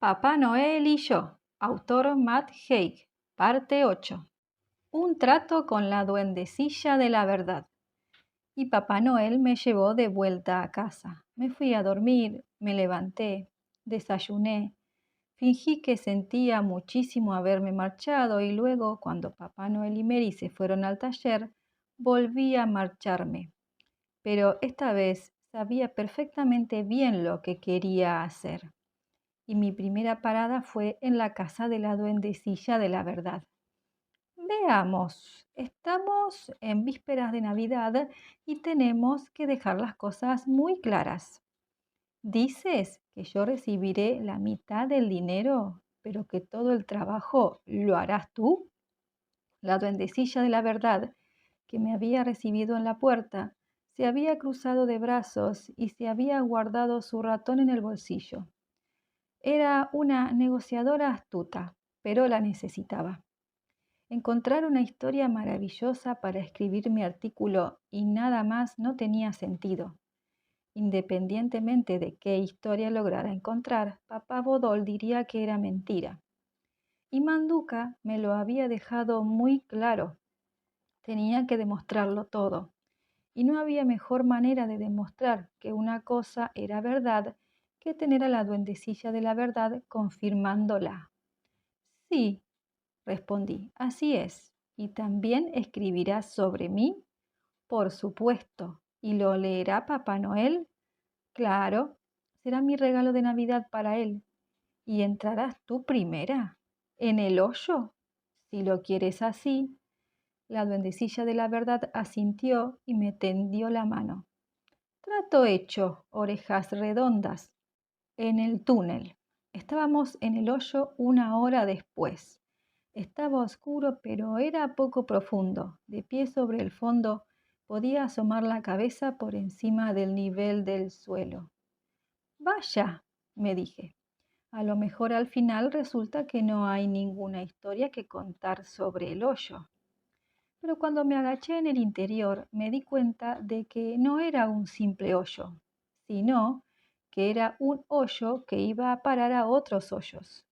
Papá Noel y yo, autor Matt Haig, parte 8. Un trato con la duendecilla de la verdad. Y Papá Noel me llevó de vuelta a casa. Me fui a dormir, me levanté, desayuné, fingí que sentía muchísimo haberme marchado y luego, cuando Papá Noel y Mary se fueron al taller, volví a marcharme. Pero esta vez sabía perfectamente bien lo que quería hacer y mi primera parada fue en la casa de la duendecilla de la verdad. Veamos, estamos en vísperas de Navidad y tenemos que dejar las cosas muy claras. Dices que yo recibiré la mitad del dinero, pero que todo el trabajo lo harás tú. La duendecilla de la verdad, que me había recibido en la puerta, se había cruzado de brazos y se había guardado su ratón en el bolsillo. Era una negociadora astuta, pero la necesitaba. Encontrar una historia maravillosa para escribir mi artículo y nada más no tenía sentido. Independientemente de qué historia lograra encontrar, papá Bodol diría que era mentira. Y Manduca me lo había dejado muy claro. Tenía que demostrarlo todo. Y no había mejor manera de demostrar que una cosa era verdad que tener a la duendecilla de la verdad confirmándola. Sí, respondí, así es. ¿Y también escribirás sobre mí? Por supuesto. ¿Y lo leerá Papá Noel? Claro, será mi regalo de Navidad para él. ¿Y entrarás tú primera? ¿En el hoyo? Si lo quieres así. La duendecilla de la verdad asintió y me tendió la mano. Trato hecho, orejas redondas. En el túnel. Estábamos en el hoyo una hora después. Estaba oscuro, pero era poco profundo. De pie sobre el fondo, podía asomar la cabeza por encima del nivel del suelo. Vaya, me dije. A lo mejor al final resulta que no hay ninguna historia que contar sobre el hoyo. Pero cuando me agaché en el interior, me di cuenta de que no era un simple hoyo, sino que era un hoyo que iba a parar a otros hoyos.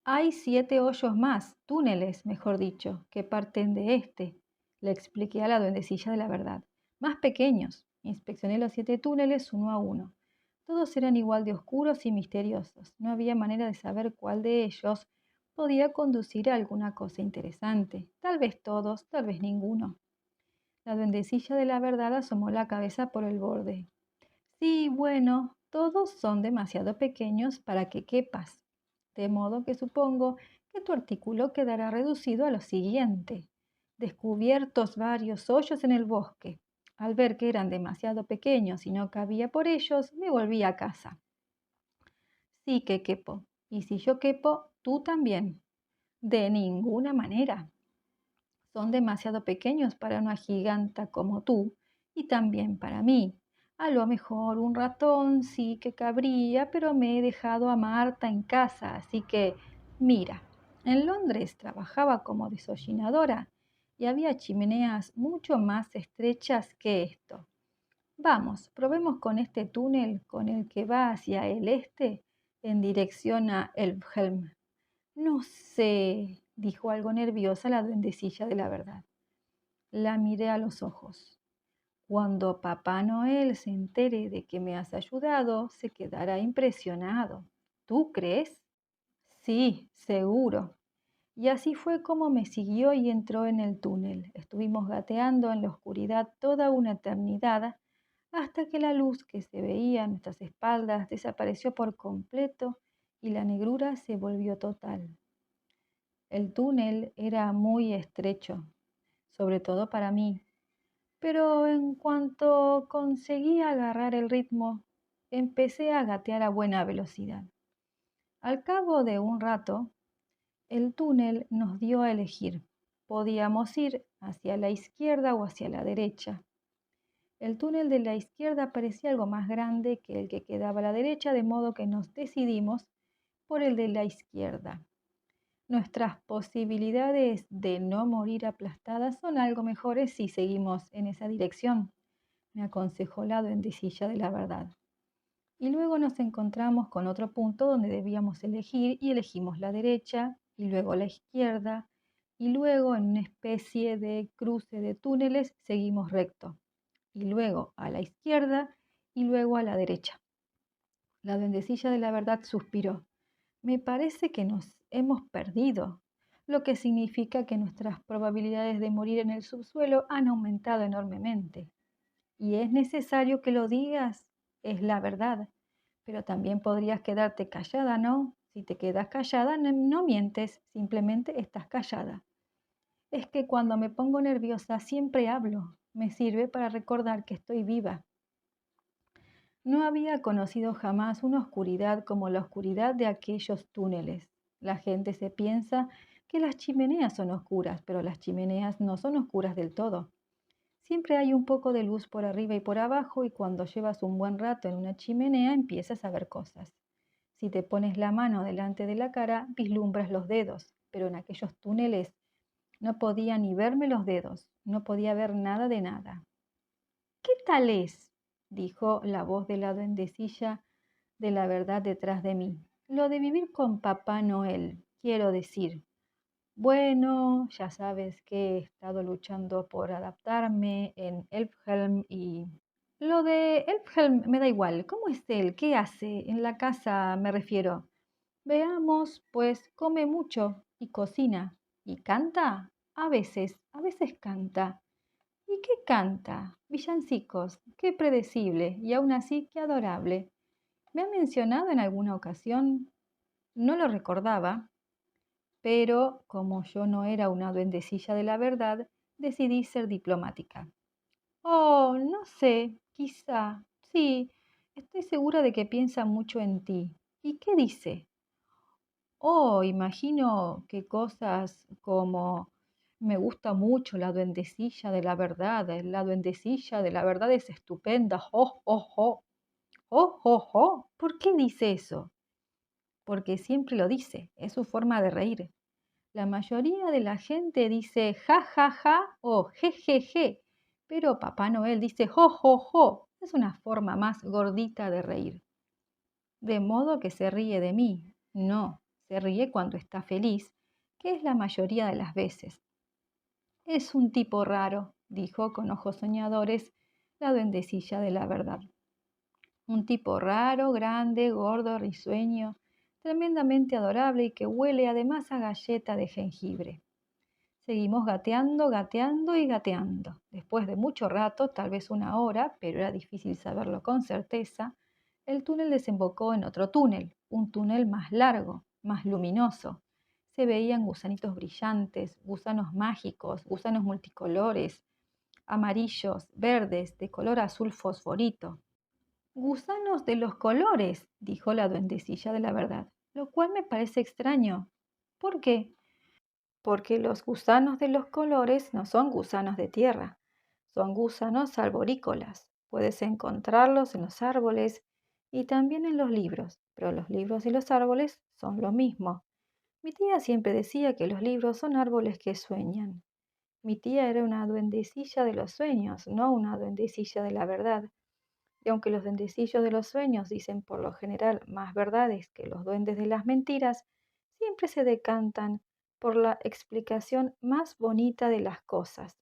Hay 7 hoyos más, túneles, mejor dicho, que parten de este, le expliqué a la duendecilla de la verdad. Más pequeños. Inspeccioné los 7 túneles uno a uno. Todos eran igual de oscuros y misteriosos. No había manera de saber cuál de ellos podía conducir a alguna cosa interesante. Tal vez todos, tal vez ninguno. La duendecilla de la verdad asomó la cabeza por el borde. Sí, bueno, todos son demasiado pequeños para que quepas. De modo que supongo que tu artículo quedará reducido a lo siguiente. Descubiertos varios hoyos en el bosque. Al ver que eran demasiado pequeños y no cabía por ellos, me volví a casa. Sí que quepo. Y si yo quepo, tú también. De ninguna manera. Son demasiado pequeños para una giganta como tú y también para mí. A lo mejor un ratón sí que cabría, pero me he dejado a Marta en casa, así que mira, en Londres trabajaba como desollinadora y había chimeneas mucho más estrechas que esto. Vamos, probemos con este túnel con el que va hacia el este en dirección a Elbhelm. No sé, dijo algo nerviosa la duendecilla de la verdad. La miré a los ojos. Cuando Papá Noel se entere de que me has ayudado, se quedará impresionado. ¿Tú crees? Sí, seguro. Y así fue como me siguió y entró en el túnel. Estuvimos gateando en la oscuridad toda una eternidad hasta que la luz que se veía a nuestras espaldas desapareció por completo y la negrura se volvió total. El túnel era muy estrecho, sobre todo para mí, pero en cuanto conseguí agarrar el ritmo, empecé a gatear a buena velocidad. Al cabo de un rato, el túnel nos dio a elegir. Podíamos ir hacia la izquierda o hacia la derecha. El túnel de la izquierda parecía algo más grande que el que quedaba a la derecha, de modo que nos decidimos por el de la izquierda. Nuestras posibilidades de no morir aplastadas son algo mejores si seguimos en esa dirección, me aconsejó la duendecilla de la verdad. Y luego nos encontramos con otro punto donde debíamos elegir y elegimos la derecha y luego la izquierda y luego en una especie de cruce de túneles seguimos recto y luego a la izquierda y luego a la derecha. La duendecilla de la verdad suspiró. Me parece que nos hemos perdido, lo que significa que nuestras probabilidades de morir en el subsuelo han aumentado enormemente. Y es necesario que lo digas, es la verdad. Pero también podrías quedarte callada, ¿no? Si te quedas callada, no mientes, simplemente estás callada. Es que cuando me pongo nerviosa siempre hablo. Me sirve para recordar que estoy viva. No había conocido jamás una oscuridad como la oscuridad de aquellos túneles. La gente se piensa que las chimeneas son oscuras, pero las chimeneas no son oscuras del todo. Siempre hay un poco de luz por arriba y por abajo y cuando llevas un buen rato en una chimenea empiezas a ver cosas. Si te pones la mano delante de la cara, vislumbras los dedos, pero en aquellos túneles no podía ni verme los dedos, no podía ver nada de nada. ¿Qué tal es? Dijo la voz de la duendecilla de la verdad detrás de mí. Lo de vivir con Papá Noel, quiero decir. Bueno, ya sabes que he estado luchando por adaptarme en Elfhelm y... Lo de Elfhelm me da igual. ¿Cómo es él? ¿Qué hace? En la casa me refiero. Veamos, pues come mucho y cocina. ¿Y canta? A veces canta. ¿Y qué canta? Villancicos. Qué predecible y aún así qué adorable. ¿Me ha mencionado en alguna ocasión? No lo recordaba, pero como yo no era una duendecilla de la verdad, decidí ser diplomática. Oh, no sé, quizá. Sí, estoy segura de que piensa mucho en ti. ¿Y qué dice? Oh, imagino que cosas como me gusta mucho la duendecilla de la verdad, la duendecilla de la verdad es estupenda, jo, jo, jo, jo, jo, jo. ¿Por qué dice eso? Porque siempre lo dice, es su forma de reír. La mayoría de la gente dice ja, ja, ja o je, je, je, pero Papá Noel dice jo, jo, jo. Es una forma más gordita de reír. De modo que se ríe de mí. No, se ríe cuando está feliz, que es la mayoría de las veces. Es un tipo raro, dijo con ojos soñadores la duendecilla de la verdad. Un tipo raro, grande, gordo, risueño, tremendamente adorable y que huele además a galleta de jengibre. Seguimos gateando, gateando y gateando. Después de mucho rato, tal vez una hora, pero era difícil saberlo con certeza, el túnel desembocó en otro túnel, un túnel más largo, más luminoso. Se veían gusanitos brillantes, gusanos mágicos, gusanos multicolores, amarillos, verdes, de color azul fosforito. Gusanos de los colores, dijo la duendecilla de la verdad, lo cual me parece extraño. ¿Por qué? Porque los gusanos de los colores no son gusanos de tierra, son gusanos arborícolas. Puedes encontrarlos en los árboles y también en los libros, pero los libros y los árboles son lo mismo. Mi tía siempre decía que los libros son árboles que sueñan. Mi tía era una duendecilla de los sueños, no una duendecilla de la verdad. Y aunque los duendecillos de los sueños dicen por lo general más verdades que los duendes de las mentiras, siempre se decantan por la explicación más bonita de las cosas,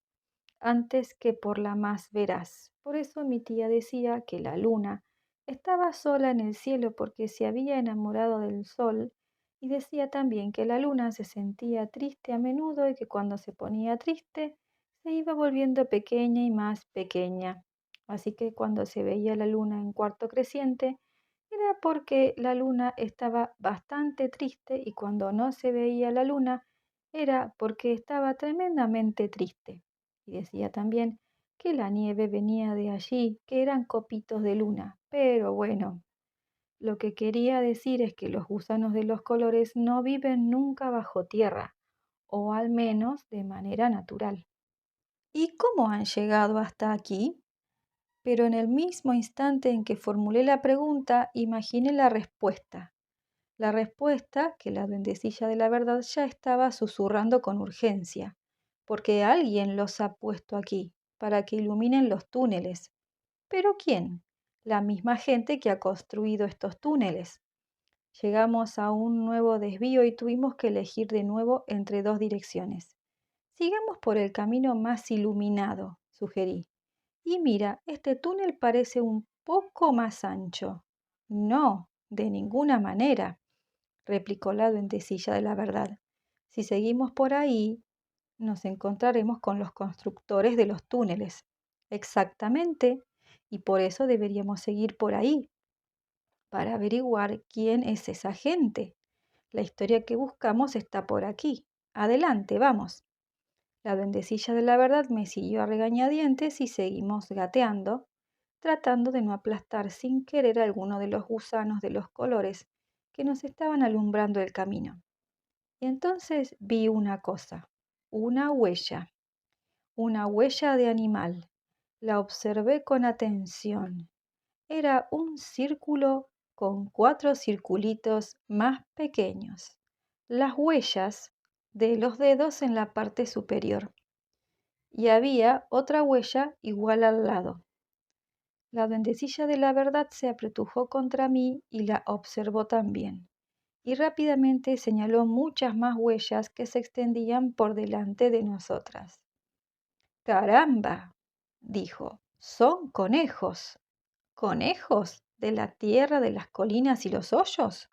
antes que por la más veraz. Por eso mi tía decía que la luna estaba sola en el cielo porque se había enamorado del sol, y decía también que la luna se sentía triste a menudo y que cuando se ponía triste se iba volviendo pequeña y más pequeña. Así que cuando se veía la luna en cuarto creciente, era porque la luna estaba bastante triste y cuando no se veía la luna, era porque estaba tremendamente triste. Y decía también que la nieve venía de allí, que eran copitos de luna. Pero bueno, lo que quería decir es que los gusanos de los colores no viven nunca bajo tierra, o al menos de manera natural. ¿Y cómo han llegado hasta aquí? Pero en el mismo instante en que formulé la pregunta, imaginé la respuesta. La respuesta que la duendecilla de la verdad ya estaba susurrando con urgencia, porque alguien los ha puesto aquí, para que iluminen los túneles. ¿Pero quién? la misma gente que ha construido estos túneles. Llegamos a un nuevo desvío y tuvimos que elegir de nuevo entre dos direcciones. Sigamos por el camino más iluminado, sugerí. Y mira, este túnel parece un poco más ancho. No, de ninguna manera, replicó la duendecilla de la verdad. Si seguimos por ahí, nos encontraremos con los constructores de los túneles. Exactamente, y por eso deberíamos seguir por ahí, para averiguar quién es esa gente. La historia que buscamos está por aquí. Adelante, vamos. La duendecilla de la verdad me siguió a regañadientes y seguimos gateando, tratando de no aplastar sin querer alguno de los gusanos de los colores que nos estaban alumbrando el camino. Y entonces vi una cosa, una huella de animal. La observé con atención. Era un círculo con 4 circulitos más pequeños, las huellas de los dedos en la parte superior. Y había otra huella igual al lado. La duendecilla de la verdad se apretujó contra mí y la observó también, y rápidamente señaló muchas más huellas que se extendían por delante de nosotras. ¡Caramba!, dijo, son conejos. ¿Conejos? ¿De la tierra de las colinas y los hoyos?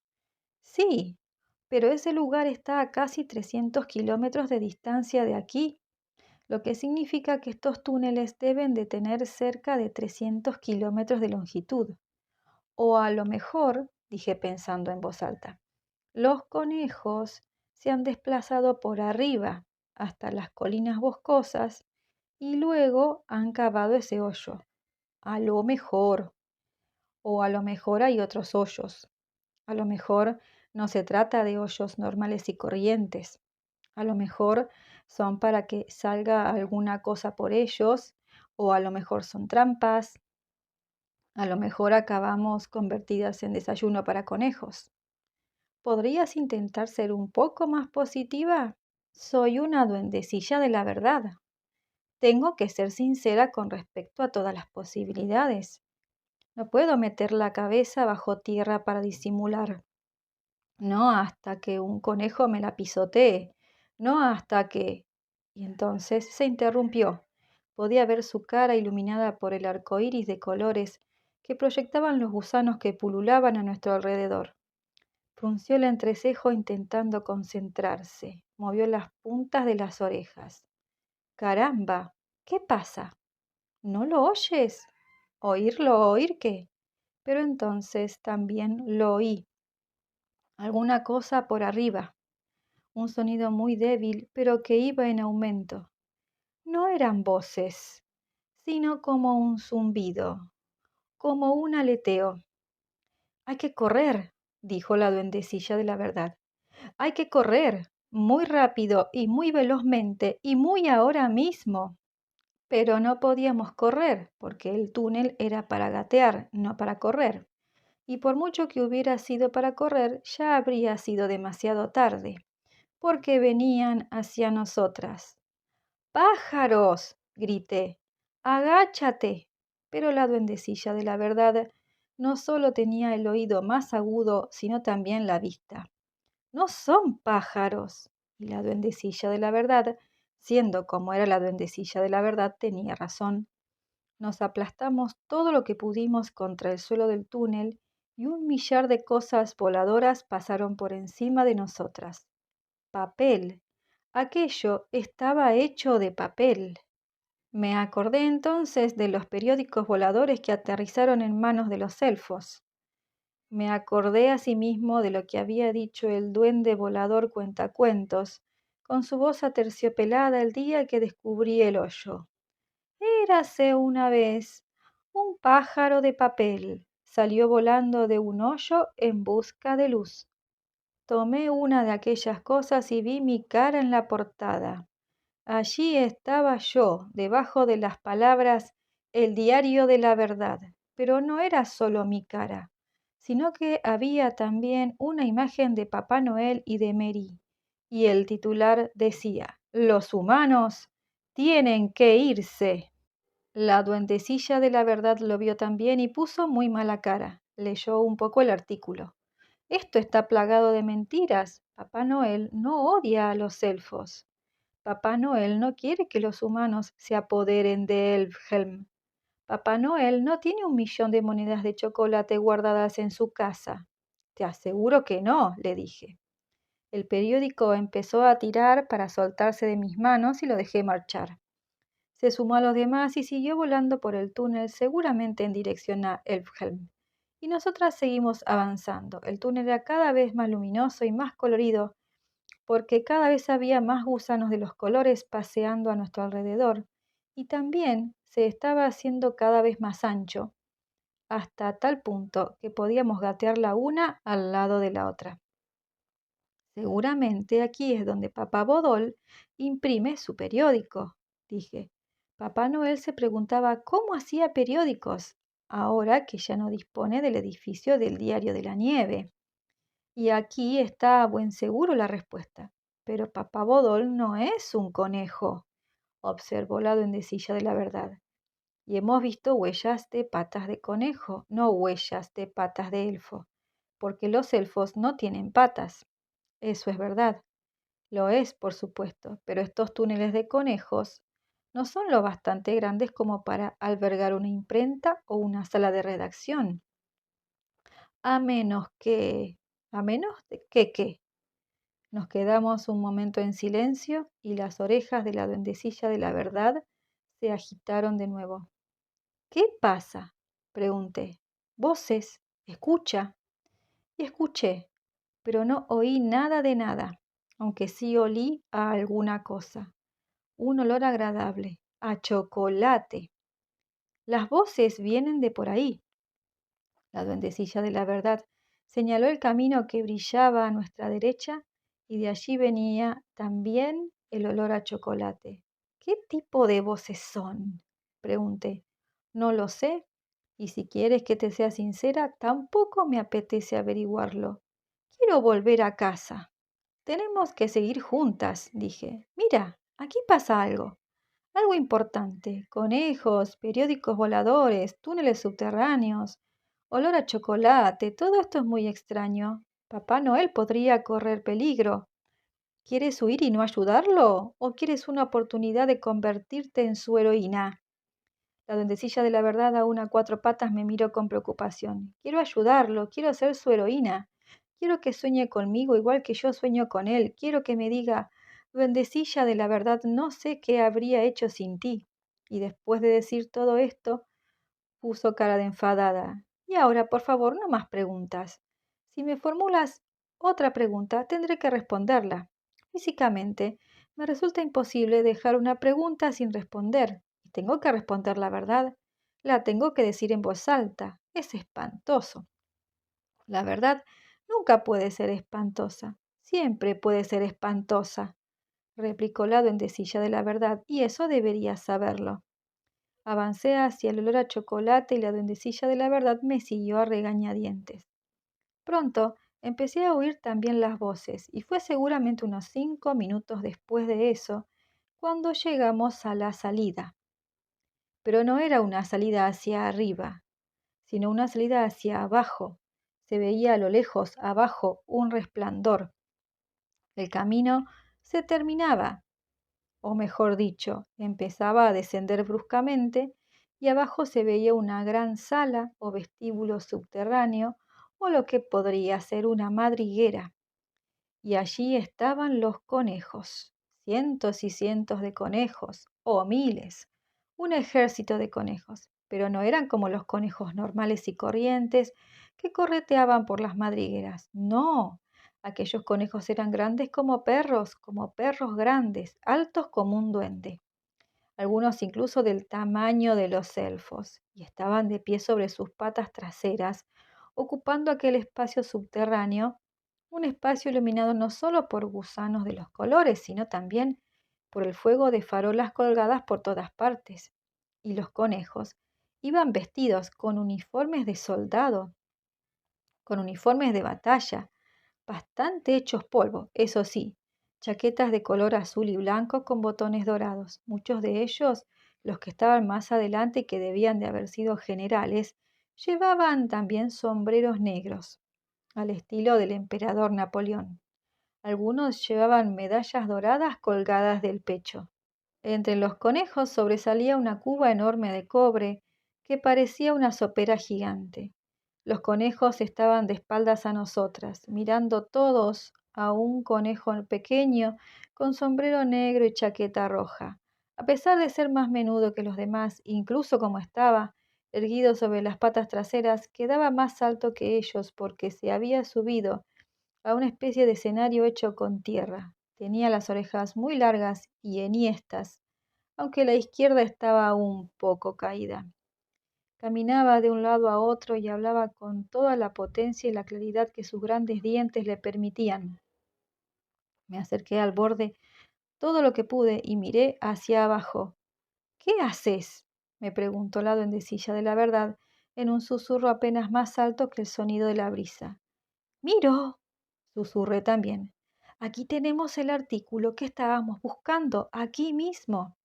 Sí, pero ese lugar está a casi 300 kilómetros de distancia de aquí, lo que significa que estos túneles deben de tener cerca de 300 kilómetros de longitud. O a lo mejor, dije pensando en voz alta, los conejos se han desplazado por arriba hasta las colinas boscosas y luego han cavado ese hoyo. A lo mejor. O a lo mejor hay otros hoyos. A lo mejor no se trata de hoyos normales y corrientes. A lo mejor son para que salga alguna cosa por ellos, o a lo mejor son trampas. A lo mejor acabamos convertidas en desayuno para conejos. ¿Podrías intentar ser un poco más positiva? Soy una duendecilla de la verdad. Tengo que ser sincera con respecto a todas las posibilidades. No puedo meter la cabeza bajo tierra para disimular. No hasta que un conejo me la pisotee. No hasta que... Y entonces se interrumpió. Podía ver su cara iluminada por el arco iris de colores que proyectaban los gusanos que pululaban a nuestro alrededor. Frunció el entrecejo intentando concentrarse. Movió las puntas de las orejas. ¡Caramba! ¿Qué pasa? ¿No lo oyes? ¿Oír qué? Pero entonces también lo oí. Alguna cosa por arriba. Un sonido muy débil, pero que iba en aumento. No eran voces, sino como un zumbido, como un aleteo. Hay que correr, dijo la duendecilla de la verdad. Hay que correr, muy rápido y muy velozmente y muy ahora mismo. Pero no podíamos correr, porque el túnel era para gatear, no para correr. Y por mucho que hubiera sido para correr, ya habría sido demasiado tarde, porque venían hacia nosotras. ¡Pájaros!, grité. ¡Agáchate! Pero la duendecilla de la verdad no solo tenía el oído más agudo, sino también la vista. No son pájaros. Y la duendecilla de la verdad, siendo como era la duendecilla de la verdad, tenía razón. Nos aplastamos todo lo que pudimos contra el suelo del túnel y un millar de cosas voladoras pasaron por encima de nosotras. Papel. Aquello estaba hecho de papel. Me acordé entonces de los periódicos voladores que aterrizaron en manos de los elfos. Me acordé asimismo de lo que había dicho el duende volador cuentacuentos, con su voz aterciopelada el día que descubrí el hoyo. Érase una vez un pájaro de papel. Salió volando de un hoyo en busca de luz. Tomé una de aquellas cosas y vi mi cara en la portada. Allí estaba yo, debajo de las palabras El diario de la verdad. Pero no era solo mi cara, sino que había también una imagen de Papá Noel y de Mary. Y el titular decía, Los humanos tienen que irse. La duendecilla de la verdad lo vio también y puso muy mala cara. Leyó un poco el artículo. Esto está plagado de mentiras. Papá Noel no odia a los elfos. Papá Noel no quiere que los humanos se apoderen de Elfhelm. Papá Noel no tiene 1 millón de monedas de chocolate guardadas en su casa. Te aseguro que no, le dije. El periódico empezó a tirar para soltarse de mis manos y lo dejé marchar. Se sumó a los demás y siguió volando por el túnel, seguramente en dirección a Elfhelm. Y nosotras seguimos avanzando. El túnel era cada vez más luminoso y más colorido, porque cada vez había más gusanos de los colores paseando a nuestro alrededor, y también se estaba haciendo cada vez más ancho, hasta tal punto que podíamos gatear la una al lado de la otra. Seguramente aquí es donde Papá Bodol imprime su periódico, dije. Papá Noel se preguntaba cómo hacía periódicos, ahora que ya no dispone del edificio del Diario de la Nieve. Y aquí está a buen seguro la respuesta. Pero Papá Bodol no es un conejo, observó la duendecilla de la verdad. Y hemos visto huellas de patas de conejo, no huellas de patas de elfo, porque los elfos no tienen patas. Eso es verdad. Lo es, por supuesto, pero estos túneles de conejos no son lo bastante grandes como para albergar una imprenta o una sala de redacción. A menos que... ¿A menos de que qué? Nos quedamos un momento en silencio y las orejas de la duendecilla de la verdad se agitaron de nuevo. ¿Qué pasa? Pregunté. Voces. Escucha. Y escuché, pero no oí nada de nada, aunque sí olí a alguna cosa. Un olor agradable, a chocolate. Las voces vienen de por ahí. La duendecilla de la verdad señaló el camino que brillaba a nuestra derecha y de allí venía también el olor a chocolate. ¿Qué tipo de voces son? Pregunté. No lo sé, y si quieres que te sea sincera, tampoco me apetece averiguarlo. Quiero volver a casa. Tenemos que seguir juntas, dije. Mira, aquí pasa algo. Algo importante. Conejos, periódicos voladores, túneles subterráneos, olor a chocolate. Todo esto es muy extraño. Papá Noel podría correr peligro. ¿Quieres huir y no ayudarlo? ¿O quieres una oportunidad de convertirte en su heroína? La duendecilla de la verdad, aún a 4 patas, me miró con preocupación. Quiero ayudarlo, quiero ser su heroína. Quiero que sueñe conmigo igual que yo sueño con él. Quiero que me diga, duendecilla de la verdad, no sé qué habría hecho sin ti. Y después de decir todo esto, puso cara de enfadada. Y ahora, por favor, no más preguntas. Si me formulas otra pregunta, tendré que responderla. Físicamente, me resulta imposible dejar una pregunta sin responder. Y tengo que responder la verdad. La tengo que decir en voz alta. Es espantoso. La verdad nunca puede ser espantosa. Siempre puede ser espantosa, replicó la duendecilla de la verdad, y eso deberías saberlo. Avancé hacia el olor a chocolate y la duendecilla de la verdad me siguió a regañadientes. Pronto empecé a oír también las voces y fue seguramente unos 5 minutos después de eso cuando llegamos a la salida. Pero no era una salida hacia arriba, sino una salida hacia abajo. Se veía a lo lejos, abajo, un resplandor. El camino se terminaba, o mejor dicho, empezaba a descender bruscamente y abajo se veía una gran sala o vestíbulo subterráneo o lo que podría ser una madriguera. Y allí estaban los conejos, cientos y cientos de conejos, o miles, un ejército de conejos, pero no eran como los conejos normales y corrientes que correteaban por las madrigueras. No, aquellos conejos eran grandes como perros grandes, altos como un duende, algunos incluso del tamaño de los elfos, y estaban de pie sobre sus patas traseras, ocupando aquel espacio subterráneo, un espacio iluminado no solo por gusanos de los colores, sino también por el fuego de farolas colgadas por todas partes. Y los conejos iban vestidos con uniformes de soldado, con uniformes de batalla, bastante hechos polvo, eso sí, chaquetas de color azul y blanco con botones dorados. Muchos de ellos Los que estaban más adelante, que debían de haber sido generales, llevaban también sombreros negros, al estilo del emperador Napoleón. Algunos llevaban medallas doradas colgadas del pecho. Entre los conejos sobresalía una cuba enorme de cobre que parecía una sopera gigante. Los conejos estaban de espaldas a nosotras, mirando todos a un conejo pequeño con sombrero negro y chaqueta roja. A pesar de ser más menudo que los demás, incluso como estaba, erguido sobre las patas traseras, quedaba más alto que ellos porque se había subido a una especie de escenario hecho con tierra. Tenía las orejas muy largas y enhiestas, aunque la izquierda estaba un poco caída. Caminaba de un lado a otro y hablaba con toda la potencia y la claridad que sus grandes dientes le permitían. Me acerqué al borde todo lo que pude y miré hacia abajo. ¿Qué haces? Me preguntó la duendecilla de la verdad en un susurro apenas más alto que el sonido de la brisa. Miro, susurré también. Aquí tenemos el artículo que estábamos buscando, aquí mismo.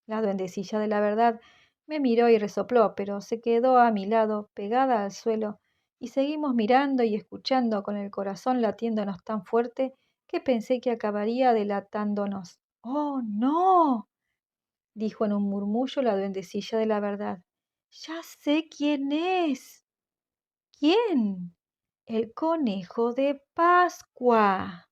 La duendecilla de la verdad me miró y resopló, pero se quedó a mi lado, pegada al suelo, y seguimos mirando y escuchando con el corazón latiéndonos tan fuerte que pensé que acabaría delatándonos. ¡Oh, no! Dijo en un murmullo la duendecilla de la verdad. Ya sé quién es. ¿Quién? El conejo de Pascua.